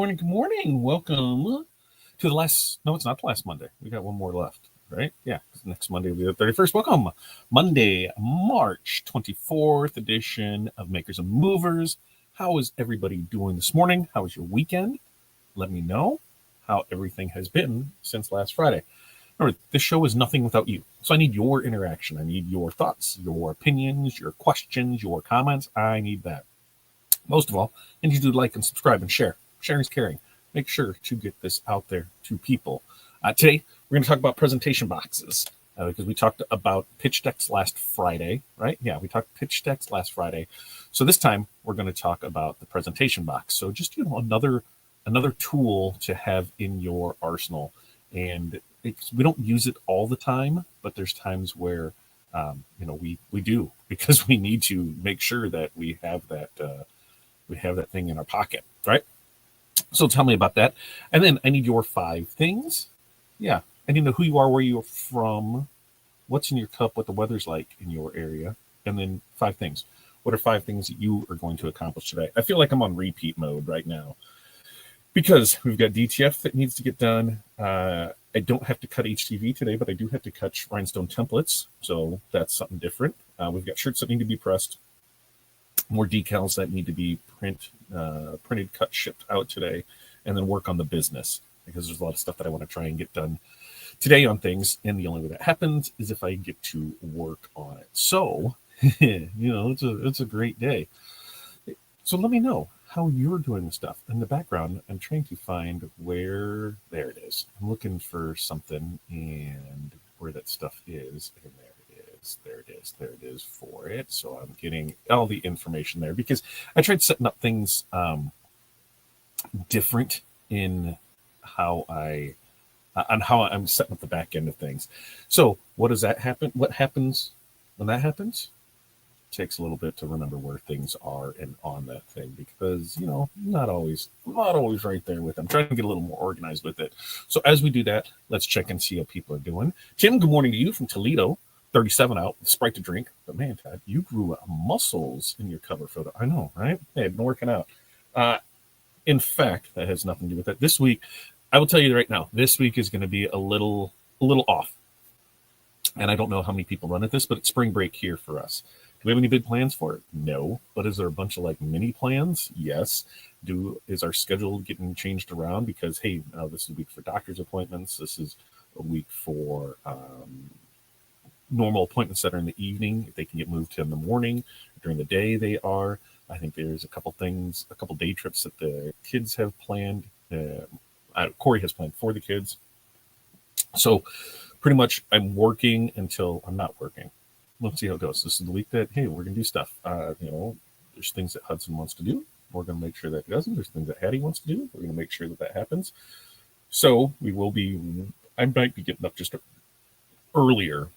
morning, good morning. Welcome to the last, no, it's not the last Monday. We got one more left, right? Yeah, next Monday will be the 31st. Welcome. Monday, March 24th edition of Makers and Movers. How is everybody doing this morning? How was your weekend? Let me know how everything has been since last Friday. Remember, this show is nothing without you. So I need your interaction. I need your thoughts, your opinions, your questions, your comments. I need that. Most of all, I need you to like and subscribe and share. Sharing is caring. Make sure to get this out there to people. Today, we're going to talk about presentation boxes because we talked about pitch decks last Friday, right? Yeah, we talked pitch decks last Friday. So this time, we're going to talk about the presentation box. So just another tool to have in your arsenal. And we don't use it all the time, but there's times where we do, because we need to make sure that we have that thing in our pocket, right? So tell me about that. And then I need your 5 things. Yeah, I need to know who you are, where you're from, what's in your cup, what the weather's like in your area, and then 5 things. What are 5 things that you are going to accomplish today? I feel like I'm on repeat mode right now because we've got DTF that needs to get done. I don't have to cut HTV today, but I do have to cut rhinestone templates, so that's something different. We've got shirts that need to be pressed, more decals that need to be printed, cut, shipped out today, and then work on the business because there's a lot of stuff that I want to try and get done today on things. And the only way that happens is if I get to work on it. So, it's a great day. So let me know how you're doing the stuff. In the background, I'm trying to find where, there it is. I'm looking for something and where that stuff is. And there it is for it. So I'm getting all the information there because I tried setting up things different in how I'm setting up the back end of things. So what does that happen? What happens when that happens? It takes a little bit to remember where things are and on that thing because, not always right there with them. I'm trying to get a little more organized with it. So as we do that, let's check and see how people are doing. Tim, good morning to you from Toledo. 37 out, Sprite to drink. But man, Todd, you grew muscles in your cover photo. I know, right? Hey, I've been working out. In fact, that has nothing to do with that. This week, I will tell you right now, this week is going to be a little off. And I don't know how many people run at this, but it's spring break here for us. Do we have any big plans for it? No. But is there a bunch of mini plans? Yes. Is our schedule getting changed around? Because, hey, this is a week for doctor's appointments. This is a week for normal appointments that are in the evening. If they can get moved to in the morning, during the day they are. I think there's a couple day trips that the kids have planned. Corey has planned for the kids. So pretty much I'm working until I'm not working. Let's see how it goes. This is the week that, hey, we're going to do stuff. There's things that Hudson wants to do. We're going to make sure that he doesn't. There's things that Hattie wants to do. We're going to make sure that happens. So I might be getting up just earlier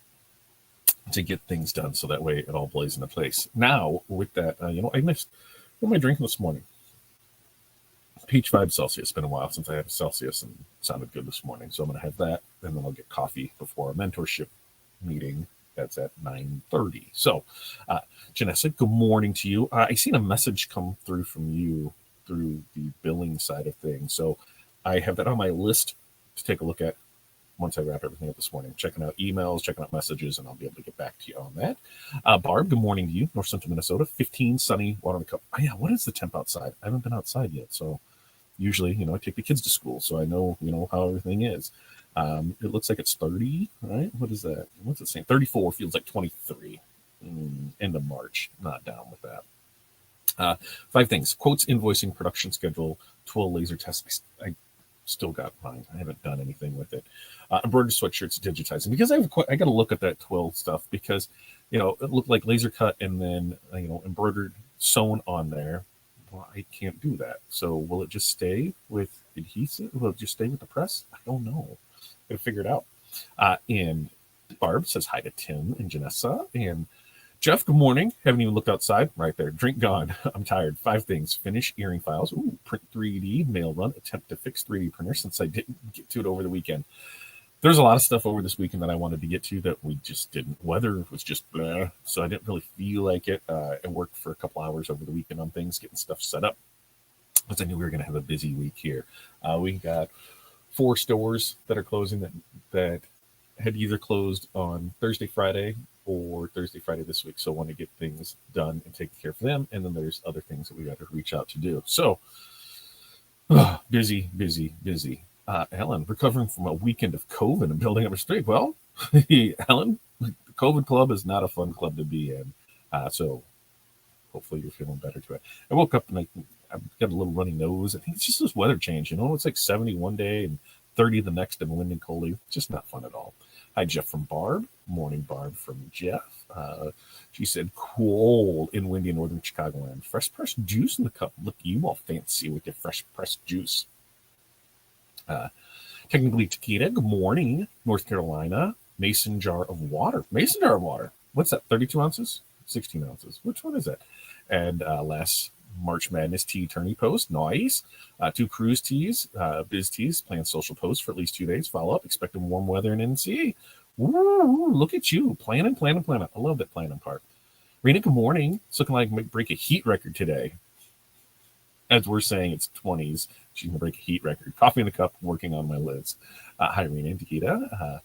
to get things done so that way it all plays into place. Now, with that, I missed, what am I drinking this morning? Peach Vibe Celsius. It's been a while since I had a Celsius and it sounded good this morning. So I'm going to have that, and then I'll get coffee before a mentorship meeting. That's at 9:30. So, Janessa, good morning to you. I seen a message come through from you through the billing side of things. So I have that on my list to take a look at once I wrap everything up this morning, checking out emails, checking out messages, and I'll be able to get back to you on that. Barb, good morning to you, North Central Minnesota, 15, sunny, water in the cup. Oh, yeah, what is the temp outside? I haven't been outside yet, so usually, I take the kids to school, so I know, how everything is. It looks like it's 30, right? What is that? What's it saying? 34 feels like 23. End of March. Not down with that. 5 things: quotes, invoicing, production schedule, 12 laser tests. I still got mine. I haven't done anything with it. Embroidered sweatshirts, digitizing, because I got to look at that 12 stuff because, it looked like laser cut and then, embroidered sewn on there. Well, I can't do that. So will it just stay with adhesive? Will it just stay with the press? I don't know. Gotta figure it out. And Barb says hi to Tim and Janessa. And Jeff, good morning. Haven't even looked outside. Right there. Drink gone. I'm tired. 5 things. Finish earring files. Ooh, print 3D. Mail run. Attempt to fix 3D printer since I didn't get to it over the weekend. There's a lot of stuff over this weekend that I wanted to get to that we just didn't. Weather was just bleh, so I didn't really feel like it. I worked for a couple hours over the weekend on things, getting stuff set up. because I knew we were going to have a busy week here. We got 4 stores that are closing that had either closed on Thursday, Friday, or Thursday, Friday this week. So I want to get things done and taken care of for them. And then there's other things that we got to reach out to do. So busy, busy, busy. Ellen, recovering from a weekend of COVID and building up a streak. Well, Ellen, the COVID club is not a fun club to be in. So hopefully you're feeling better to it. I woke up and I've got a little runny nose. I think it's just this weather change. It's like 70 one day and 30 the next in wind and coldy. Just not fun at all. Hi, Jeff from Barb. Morning, Barb from Jeff. She said, cool in windy northern Chicagoland. Fresh pressed juice in the cup. Look, you all fancy with your fresh pressed juice. Technically Takeda. Good morning, North Carolina. Mason jar of water. Mason jar of water. What's that? 32 ounces? 16 ounces. Which one is that? And last March Madness tea tourney post. Nice. 2 cruise teas, biz teas, plan social posts for at least 2 days. Follow up. Expecting warm weather in NC. Woo, look at you. Planning. I love that planning part. Rena, good morning. It's looking like I might break a heat record today. As we're saying, it's 20s. She's going to break a heat record. Coffee in the cup, working on my lids. Hi, Rena and Takeda.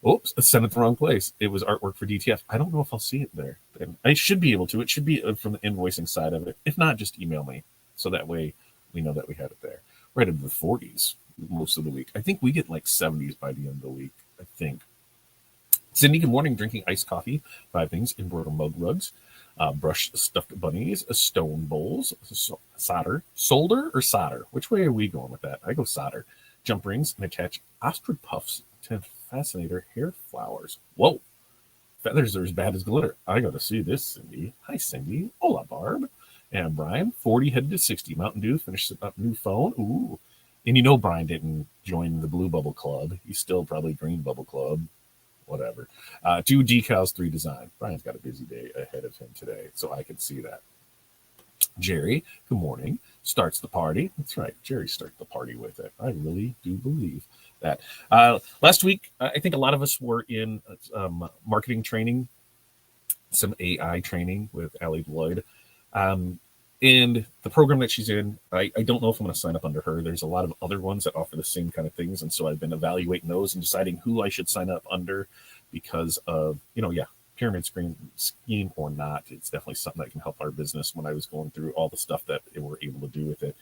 Oops, I sent it the wrong place. It was artwork for DTF. I don't know if I'll see it there. I should be able to. It should be from the invoicing side of it. If not, just email me. So that way we know that we had it there. Right into the 40s most of the week. I think we get like 70s by the end of the week, I think. Cindy, good morning. Drinking iced coffee. 5 things. Embroidered mug rugs. Brushed stuffed bunnies. Stone bowls. Solder. Which way are we going with that? I go solder. Jump rings and attach ostrich puffs to fascinator hair flowers. Whoa. Feathers are as bad as glitter. I got to see this, Cindy. Hi, Cindy. Hola, Barb. And Brian, 40 headed to 60. Mountain Dew, finished up new phone. Ooh. And Brian didn't join the Blue Bubble Club. He's still probably Green Bubble Club. Whatever. 2 decals, 3 design. Brian's got a busy day ahead of him today, so I can see that. Jerry, good morning. Starts the party. That's right. Jerry starts the party with it. I really do believe that. Last week, I think a lot of us were in marketing training, some AI training with Allie Lloyd. And the program that she's in, I don't know if I'm going to sign up under her. There's a lot of other ones that offer the same kind of things. And so I've been evaluating those and deciding who I should sign up under because of, pyramid scheme or not. It's definitely something that can help our business when I was going through all the stuff that we're able to do with it.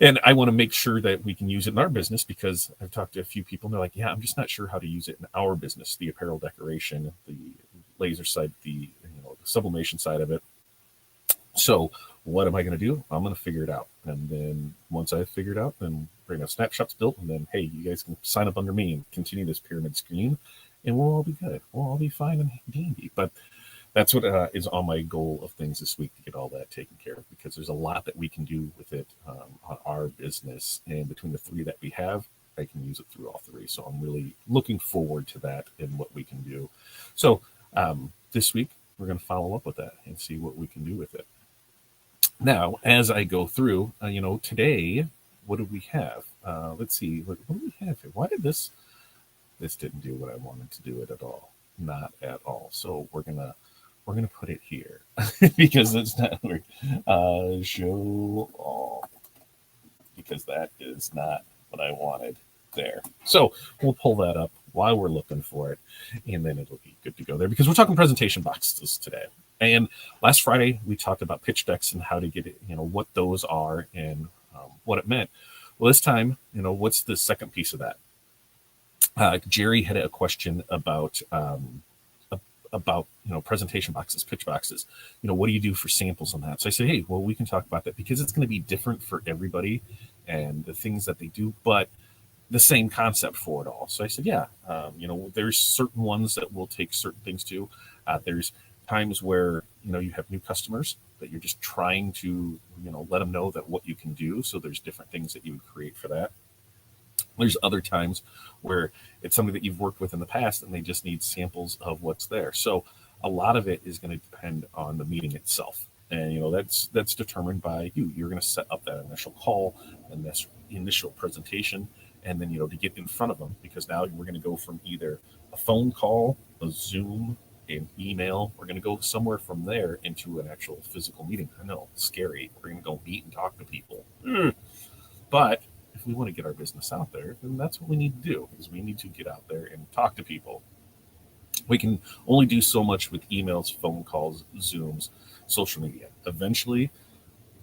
And I want to make sure that we can use it in our business because I've talked to a few people and they're like, yeah, I'm just not sure how to use it in our business, the apparel decoration, the laser side, the sublimation side of it. So what am I going to do? I'm going to figure it out. And then once I figure it out, then bring a snapshots built. And then, hey, you guys can sign up under me and continue this pyramid scheme. And we'll all be good. We'll all be fine and dandy. But that's what is on my goal of things this week to get all that taken care of because there's a lot that we can do with it on our business. And between the 3 that we have, I can use it through all 3. So I'm really looking forward to that and what we can do. So this week, we're going to follow up with that and see what we can do with it. Now, as I go through, today, what do we have? Let's see. What do we have here? Why did this didn't do what I wanted to do it at all? Not at all. So we're gonna put it here because it's not show all because that is not what I wanted there. So we'll pull that up while we're looking for it, and then it'll be good to go there because we're talking presentation boxes today. And last Friday we talked about pitch decks and how to get it, what those are and what it meant. Well, this time, what's the second piece of that? Jerry had a question about presentation boxes, pitch boxes. What do you do for samples on that? So I said, hey, well, we can talk about that because it's going to be different for everybody and the things that they do, but the same concept for it all. So I said, yeah, there's certain ones that will take certain things to. There's times where, you have new customers that you're just trying to, let them know that what you can do. So there's different things that you would create for that. There's other times where it's somebody that you've worked with in the past and they just need samples of what's there. So a lot of it is going to depend on the meeting itself. And, that's determined by you. You're going to set up that initial call and this initial presentation. And then, to get in front of them, because now we're going to go from either a phone call, a Zoom, an email. We're going to go somewhere from there into an actual physical meeting. I know, scary. We're going to go meet and talk to people. But if we want to get our business out there, then that's what we need to do, is we need to get out there and talk to people. We can only do so much with emails, phone calls, Zooms, social media. Eventually,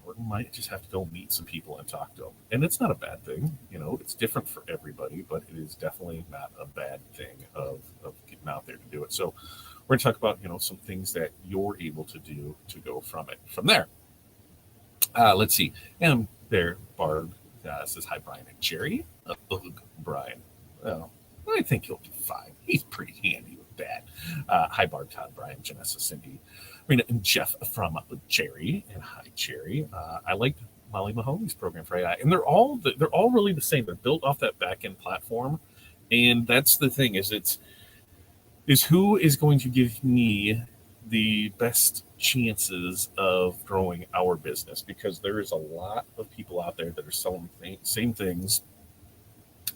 we might just have to go meet some people and talk to them. And it's not a bad thing. It's different for everybody, but it is definitely not a bad thing of getting out there to do it. So we're going to talk about, some things that you're able to do to go from it. From there, let's see. And there, Barb says, hi, Brian and Jerry. Brian. Well, I think he'll be fine. He's pretty handy with that. Hi, Barb, Todd, Brian, Janessa, Cindy, Rena, and Jeff from Jerry. And hi, Jerry. I liked Molly Mahoney's program for AI, and they're all really the same. They're built off that back end platform, and that's the thing. Is who is going to give me the best chances of growing our business, because there is a lot of people out there that are selling same things,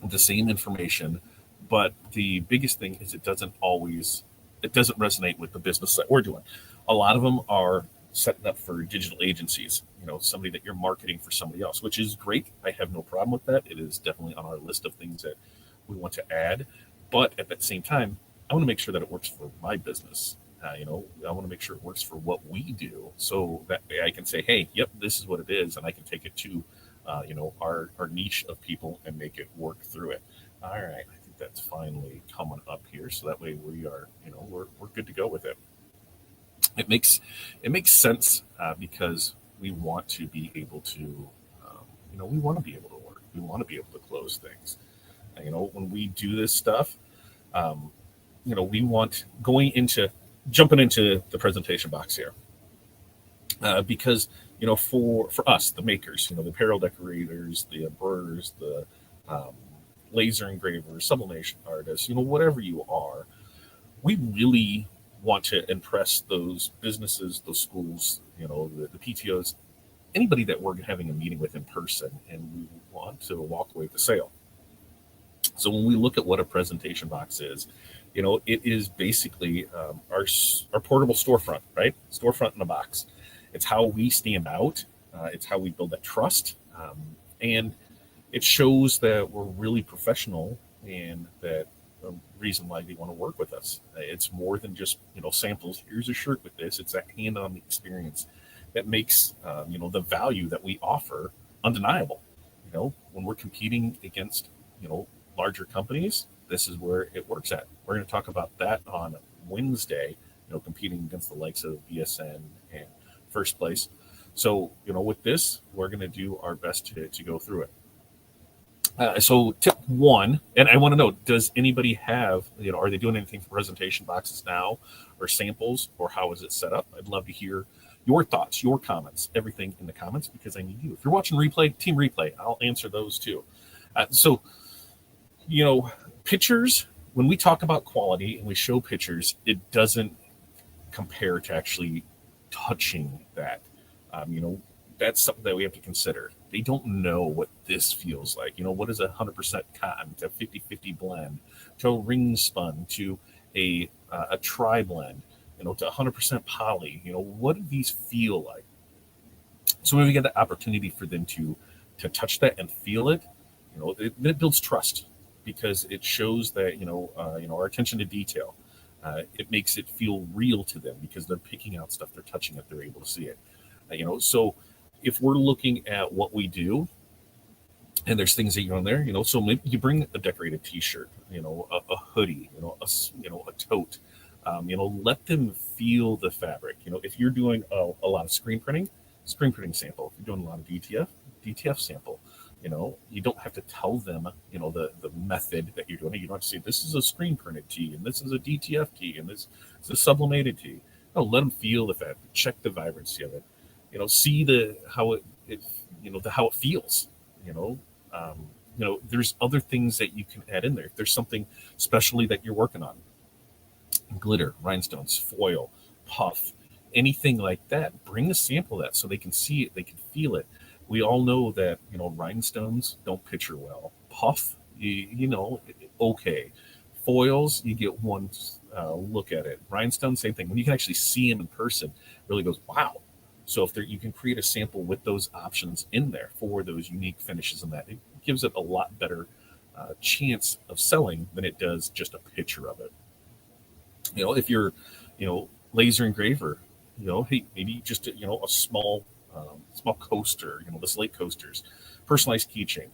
the same information, but the biggest thing is it doesn't resonate with the business that we're doing. A lot of them are setting up for digital agencies, somebody that you're marketing for somebody else, which is great. I have no problem with that. It is definitely on our list of things that we want to add, but at that same time, I want to make sure that it works for my business. I want to make sure it works for what we do, so that way I can say, hey, yep, this is what it is, and I can take it to, our niche of people and make it work through it. All right, I think that's finally coming up here, so that way we are, we're good to go with it. It makes sense because we want to be able to, we want to be able to work. We want to be able to close things. When we do this stuff, we want jumping into the presentation box here, because for us, the makers, the apparel decorators, the embroiderers, the laser engravers, sublimation artists, whatever you are, we really want to impress those businesses, those schools, the PTOs, anybody that we're having a meeting with in person, and we want to walk away with a sale. So when we look at what a presentation box is, it is basically our portable storefront, right? Storefront in a box. It's how we stand out. It's how we build that trust. And it shows that we're really professional, and that the reason why they want to work with us. It's more than just, samples. Here's a shirt with this. It's that hand-on experience that makes, the value that we offer undeniable. When we're competing against, larger companies, this is where it works at. We're going to talk about that on Wednesday, competing against the likes of BSN and First Place. So, with this, we're going to do our best to go through it. So tip one, and I want to know, does anybody have, are they doing anything for presentation boxes now, or samples, or how is it set up? I'd love to hear your thoughts, your comments, everything in the comments, because I need you. If you're watching replay, team replay, I'll answer those too. Pictures, when we talk about quality and we show pictures, it doesn't compare to actually touching that. That's something that we have to consider. They don't know what this feels like. What is 100% cotton to 50-50 blend, to a ring spun, to a tri blend, to 100% poly. What do these feel like? So when we get the opportunity for them to touch that and feel it, it builds trust, because it shows that our attention to detail. It makes it feel real to them, because they're picking out stuff, they're touching it, they're able to see it. So if we're looking at what we do, and there's things that you're on there, so maybe you bring a decorated T-shirt, a hoodie, a tote, let them feel the fabric. If you're doing a lot of screen printing sample. If you're doing a lot of DTF sample. You don't have to tell them, the method that you're doing. You don't have to say, this is a screen printed tee, and this is a DTF tee, and this is a sublimated tee. No, let them feel the fabric, check the vibrancy of it. See how it feels. There's other things that you can add in there. If there's something specially that you're working on, glitter, rhinestones, foil, puff, anything like that, bring a sample of that so they can see it, they can feel it. We all know that, rhinestones don't picture well. Puff, okay. Foils, you get one look at it. Rhinestone, same thing. When you can actually see them in person, it really goes, wow. So if you can create a sample with those options in there for those unique finishes and that, it gives it a lot better chance of selling than it does just a picture of it. If you're, laser engraver, hey, maybe just a small coaster, the slate coasters, personalized keychain,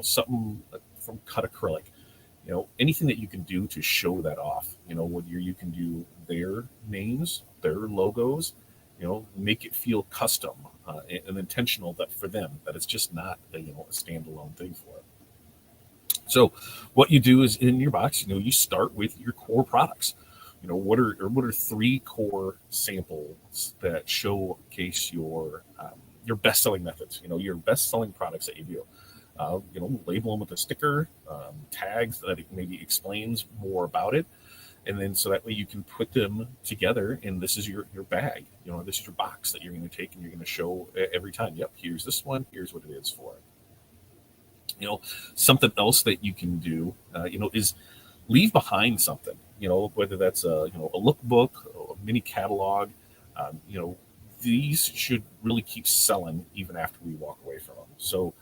something from cut acrylic, anything that you can do to show that off, whether you can do their names, their logos, make it feel custom and intentional that for them, that it's just not a standalone thing for it. So what you do is in your box, you start with your core products. What are three core samples that showcase your best selling methods? Your best selling products that you do. Label them with a sticker, tags that it maybe explains more about it, and then so that way you can put them together. And this is your bag. This is your box that you're going to take and you're going to show every time. Yep, here's this one. Here's what it is for it. Something else that you can do, is leave behind something, whether that's a lookbook or a mini catalog. These should really keep selling even after we walk away from them. So,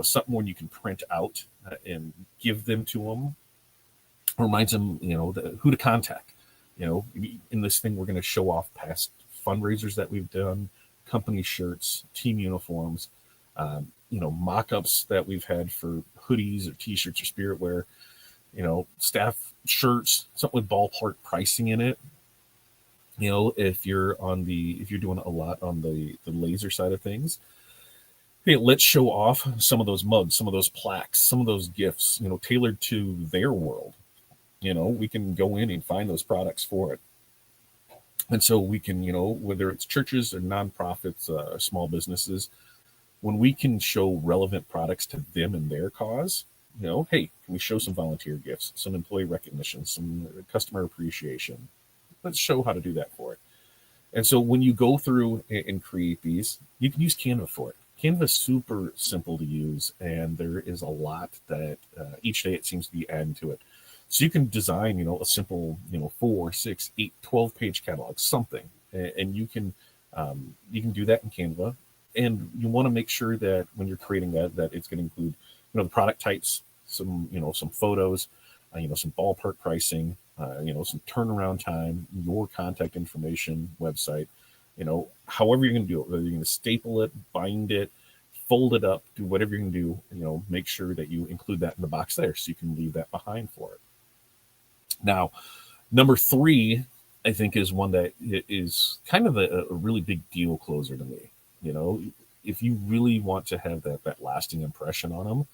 something when you can print out and give them to them reminds them, who to contact. In this thing, we're going to show off past fundraisers that we've done, company shirts, team uniforms, mock-ups that we've had for hoodies or t-shirts or spirit wear, staff shirts, something with ballpark pricing in it. If you're doing a lot on the laser side of things, hey, let's show off some of those mugs, some of those plaques, some of those gifts, tailored to their world. We can go in and find those products for it. And so we can, whether it's churches or nonprofits, small businesses, when we can show relevant products to them and their cause, hey, can we show some volunteer gifts, some employee recognition, some customer appreciation? Let's show how to do that for it. And so when you go through and create these, you can use Canva for it. Canva is super simple to use, and there is a lot that each day it seems to be adding to it. So you can design, a simple, 4, 6, 8, 12-page catalog, something, and you can do that in Canva. And you want to make sure that when you're creating that it's going to include, the product types, some photos, some ballpark pricing, some turnaround time, your contact information, website, however you're going to do it, whether you're going to staple it, bind it, fold it up, do whatever you're going to do, make sure that you include that in the box there so you can leave that behind for it. Now, number 3, I think, is one that is kind of a really big deal closer to me. If you really want to have that lasting impression on them,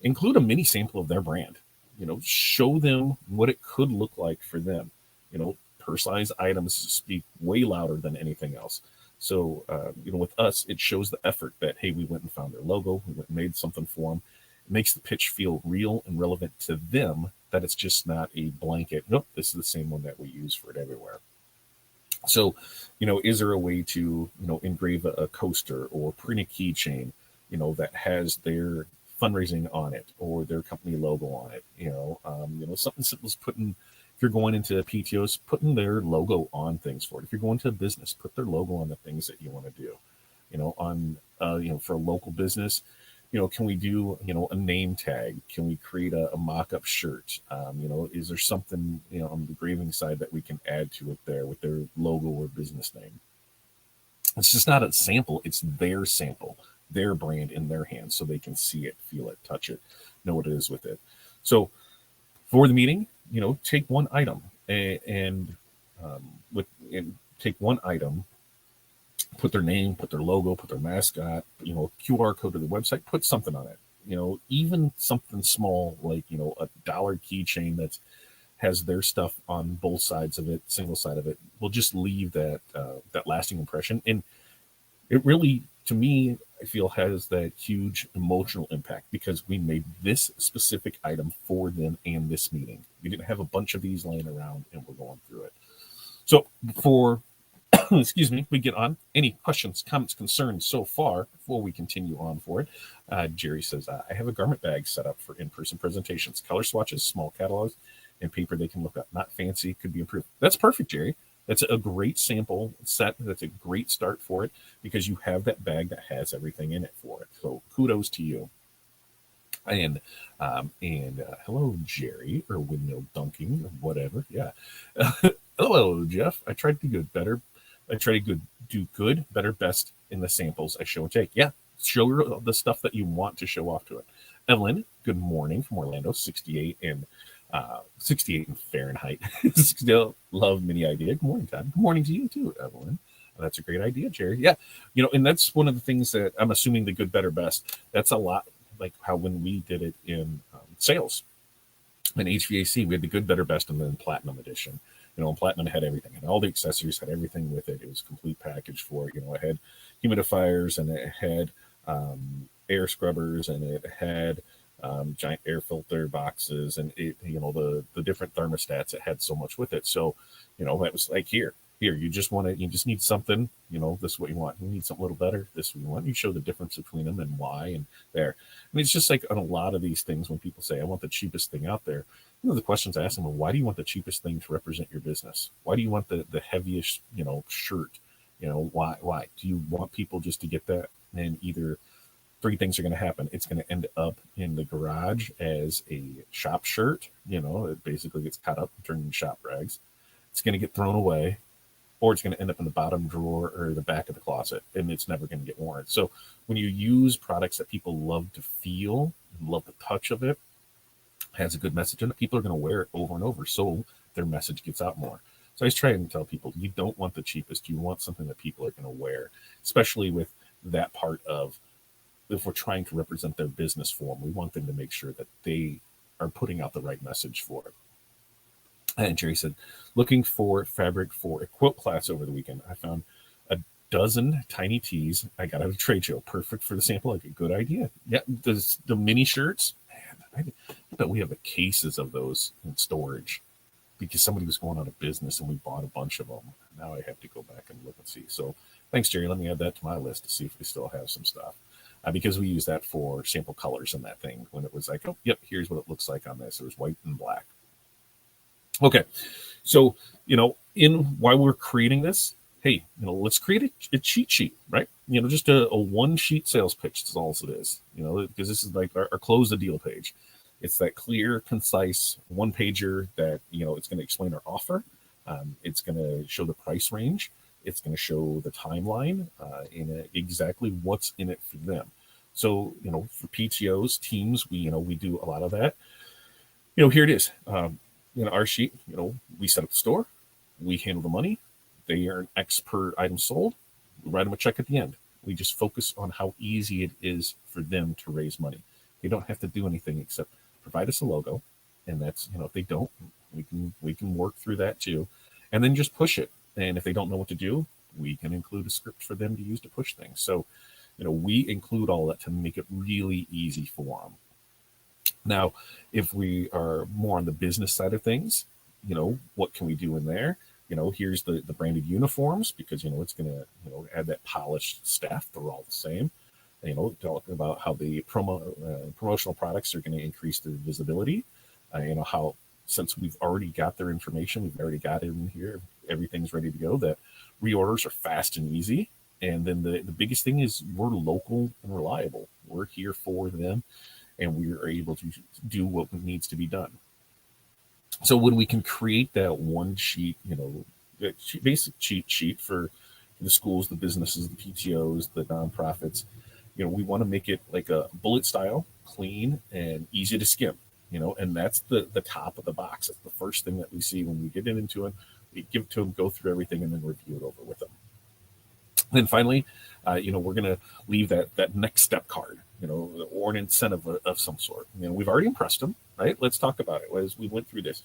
include a mini sample of their brand. Show them what it could look like for them. Personalized items speak way louder than anything else. So, with us, it shows the effort that, hey, we went and found their logo, we went and made something for them. It makes the pitch feel real and relevant to them, that it's just not a blanket, nope, this is the same one that we use for it everywhere. So, is there a way to, engrave a coaster or print a keychain, that has their fundraising on it or their company logo on it? Something simple as if you're going into PTOs, putting their logo on things for it. If you're going to a business, put their logo on the things that you want to do. For a local business, can we do, a name tag? Can we create a mock-up shirt? Is there something, on the engraving side that we can add to it there with their logo or business name? It's just not a sample. It's their sample, their brand in their hands, so they can see it, feel it, touch it, know what it is with it. So for the meeting, take one item and take one item, put their name, put their logo, put their mascot, QR code to the website, put something on it. Even something small like, a $1 keychain that has their stuff on both sides of it, single side of it, will just leave that lasting impression. And it really, to me, I feel has that huge emotional impact because we made this specific item for them and this meeting. We didn't have a bunch of these laying around and we're going through it. So before excuse me, we get on, any questions, comments, concerns so far before we continue on for it? Jerry says, I have a garment bag set up for in-person presentations, color swatches, small catalogs, and paper they can look up. Not fancy, could be improved. That's perfect, Jerry. That's a great sample set. That's a great start for it because you have that bag that has everything in it for it. So kudos to you. And hello, Jerry, or windmill dunking, or whatever. Yeah. Hello, Jeff. I tried to do better. I try to do good, better, best in the samples I show and take. Yeah, show the stuff that you want to show off to it. Evelyn, good morning from Orlando, 68 in Fahrenheit. Still love mini idea. Good morning, Todd. Good morning to you too, Evelyn. That's a great idea, Jerry. Yeah, and that's one of the things that I'm assuming the good, better, best. That's a lot like how when we did it in sales and HVAC, we had the good, better, best, and then platinum edition. And platinum had everything, and all the accessories had everything with it. It was a complete package for it. It had humidifiers, and it had air scrubbers, and it had giant air filter boxes, and the different thermostats. It had so much with it. So that was like here you just need something. This is what you want. You need something a little better. This is what you want. You show the difference between them and why, and there. And it's just like on a lot of these things when people say I want the cheapest thing out there. The questions I ask them are, why do you want the cheapest thing to represent your business? Why do you want the heaviest shirt? Why do you want people just to get that? And either three things are going to happen. It's going to end up in the garage as a shop shirt. It basically gets cut up and turned into shop rags. It's going to get thrown away, or it's going to end up in the bottom drawer or the back of the closet, and it's never going to get worn. So when you use products that people love to feel, love the touch of it, has a good message in it, people are going to wear it over and over, so their message gets out more. So I always try and tell people, you don't want the cheapest. You want something that people are going to wear, especially with that part of, if we're trying to represent their business for them, we want them to make sure that they are putting out the right message for it. And Jerry said, looking for fabric for a quilt class over the weekend. I found a dozen tiny tees I got at a trade show. Perfect for the sample. Like a good idea. Yeah, the mini shirts, man, I bet we have cases of those in storage because somebody was going out of business and we bought a bunch of them. Now I have to go back and look and see. So thanks, Jerry. Let me add that to my list to see if we still have some stuff. Because we use that for sample colors in that thing when it was like, oh, yep, here's what it looks like on this. It was white and black. Okay, so while we're creating this, hey, let's create a cheat sheet, right? Just a one sheet sales pitch is all it is. Because this is like our close the deal page. It's that clear, concise one pager that it's going to explain our offer. It's going to show the price range. It's going to show the timeline in exactly what's in it for them. So for PTOs, teams, we do a lot of that. Here it is. Our sheet, we set up the store, we handle the money, they earn X per item sold, we write them a check at the end. We just focus on how easy it is for them to raise money. They don't have to do anything except provide us a logo, and that's if they don't, we can work through that too, and then just push it. And if they don't know what to do, we can include a script for them to use to push things. So we include all that to make it really easy for them. Now, if we are more on the business side of things, what can we do in there? Here's the branded uniforms, because, it's going to, add that polished staff. They're all the same. Talking about how the promotional products are going to increase their visibility. How, since we've already got their information, we've already got it in here, everything's ready to go, that reorders are fast and easy. And then the biggest thing is we're local and reliable. We're here for them, and we are able to do what needs to be done. So when we can create that one sheet, basic cheat sheet for the schools, the businesses, the PTOs, the nonprofits, we want to make it like a bullet style, clean and easy to skim, and that's the top of the box. That's the first thing that we see when we get into it. We give it to them, go through everything, and then review it over with them. Then finally, we're going to leave that next step card, or an incentive of some sort. We've already impressed them, right? Let's talk about it as we went through this.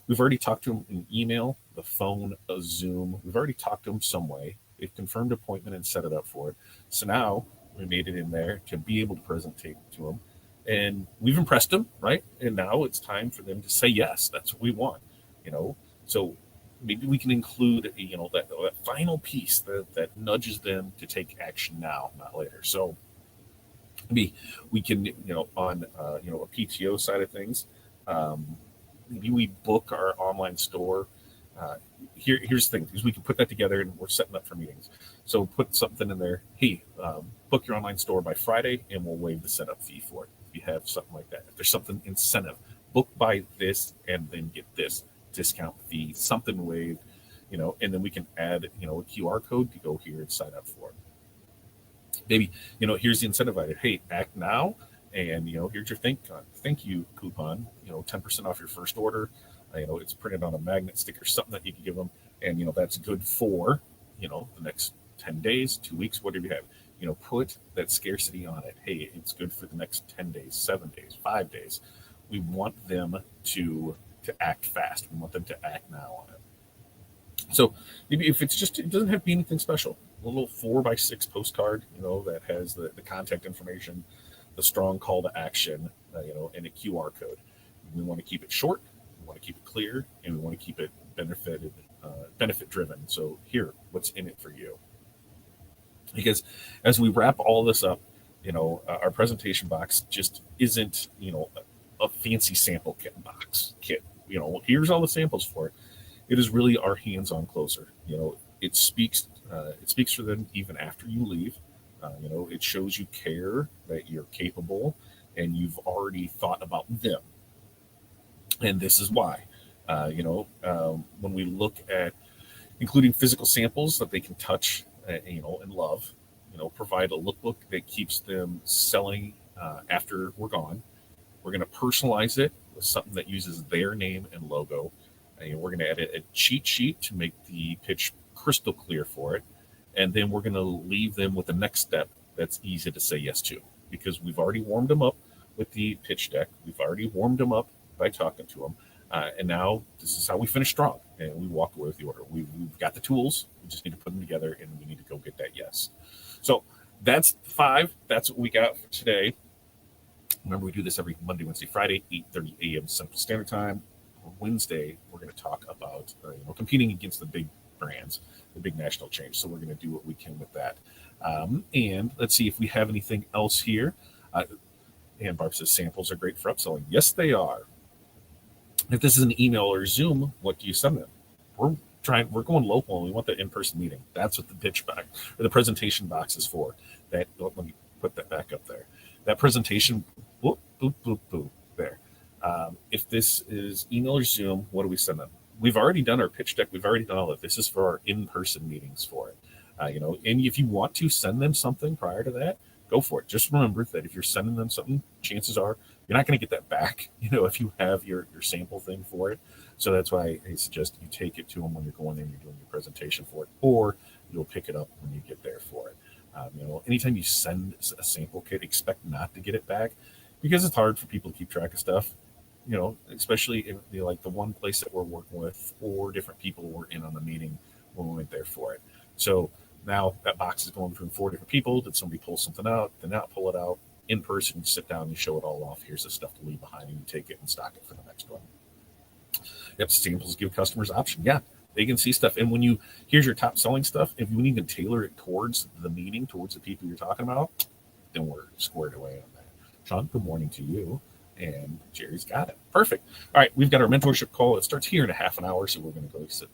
We've already talked to them in email, the phone, a Zoom. We've already talked to them some way. They've confirmed appointment and set it up for it. So now we made it in there to be able to presentate to them. And we've impressed them, right? And now it's time for them to say yes. That's what we want, So maybe we can include, that final piece that nudges them to take action now, not later. So maybe we can, on, a PTO side of things, maybe we book our online store. Uh, here's the thing, is we can put that together and we're setting up for meetings. So put something in there. Hey, book your online store by Friday, and we'll waive the setup fee for it. If you have something like that, if there's something incentive, book by this and then get this discount fee, something waived, and then we can add, a QR code to go here and sign up for it. Maybe, here's the incentive item. Hey, act now, and here's your thank you coupon. 10% off your first order. It's printed on a magnet sticker, something that you can give them, and that's good for the next 10 days, 2 weeks, whatever you have. Put that scarcity on it. Hey, it's good for the next 10 days, 7 days, 5 days. We want them to act fast. We want them to act now on it. So maybe if it's just, it doesn't have to be anything special. A little 4x6 postcard, that has the contact information, the strong call to action, and a QR code. We want to keep it short, we want to keep it clear, and we want to keep it benefit driven. So here, what's in it for you? Because as we wrap all this up, our presentation box just isn't, a fancy sample kit. Here's all the samples for it. It is really our hands-on closer. It speaks for them even after you leave. It shows you care, that you're capable, and you've already thought about them. And this is why. When we look at including physical samples that they can touch, and love, provide a lookbook that keeps them selling after we're gone. We're going to personalize it with something that uses their name and logo. We're going to add a cheat sheet to make the pitch crystal clear for it. And then we're going to leave them with the next step that's easy to say yes to, because we've already warmed them up with the pitch deck. We've already warmed them up by talking to them. And now this is how we finish strong. And we walk away with the order. We've got the tools. We just need to put them together, and we need to go get that yes. So that's 5. That's what we got for today. Remember, we do this every Monday, Wednesday, Friday, 8:30 a.m. Central Standard Time. On Wednesday, we're going to talk about competing against the big brands, the big national chains. So we're going to do what we can with that. And let's see if we have anything else here. And Barb says samples are great for upselling. Yes, they are. If this is an email or Zoom, what do you send them? We're going local, and we want the in-person meeting. That's what the pitch box or the presentation box is for. Let me put that back up there. That presentation, boop, boop, boop, boop, there. If this is email or Zoom, what do we send them? We've already done our pitch deck. We've already done all of it. This is for our in-person meetings for it. And if you want to send them something prior to that, go for it. Just remember that if you're sending them something, chances are you're not going to get that back, if you have your sample thing for it. So that's why I suggest you take it to them when you're going in, you're doing your presentation for it, or you'll pick it up when you get there for it. Anytime you send a sample kit, expect not to get it back, because it's hard for people to keep track of stuff. Especially if like the one place that we're working with, 4 different people were in on the meeting when we went there for it. So now that box is going between 4 different people. Did somebody pull something out? Did not pull it out? In person, you sit down, you show it all off. Here's the stuff to leave behind, and you take it and stock it for the next one. Yep, samples give customers option. Yeah, they can see stuff. And here's your top selling stuff. If you need to tailor it towards the meeting, towards the people you're talking about, then we're squared away on that. Sean, good morning to you. And Jerry's got it. Perfect. All right, we've got our mentorship call. It starts here in a half an hour, so we're going to go set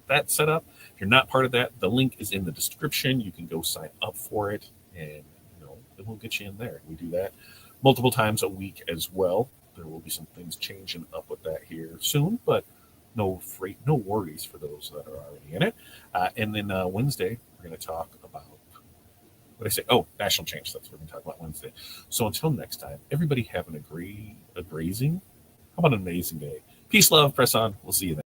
that set up. If you're not part of that, the link is in the description. You can go sign up for it, and we'll get you in there. We do that multiple times a week as well. There will be some things changing up with that here soon, but no worries for those that are already in it. And then Wednesday, we're going to talk about, what did I say? Oh, national change. That's what we're going to talk about Wednesday. So until next time, everybody have an amazing day. Peace, love, press on. We'll see you then.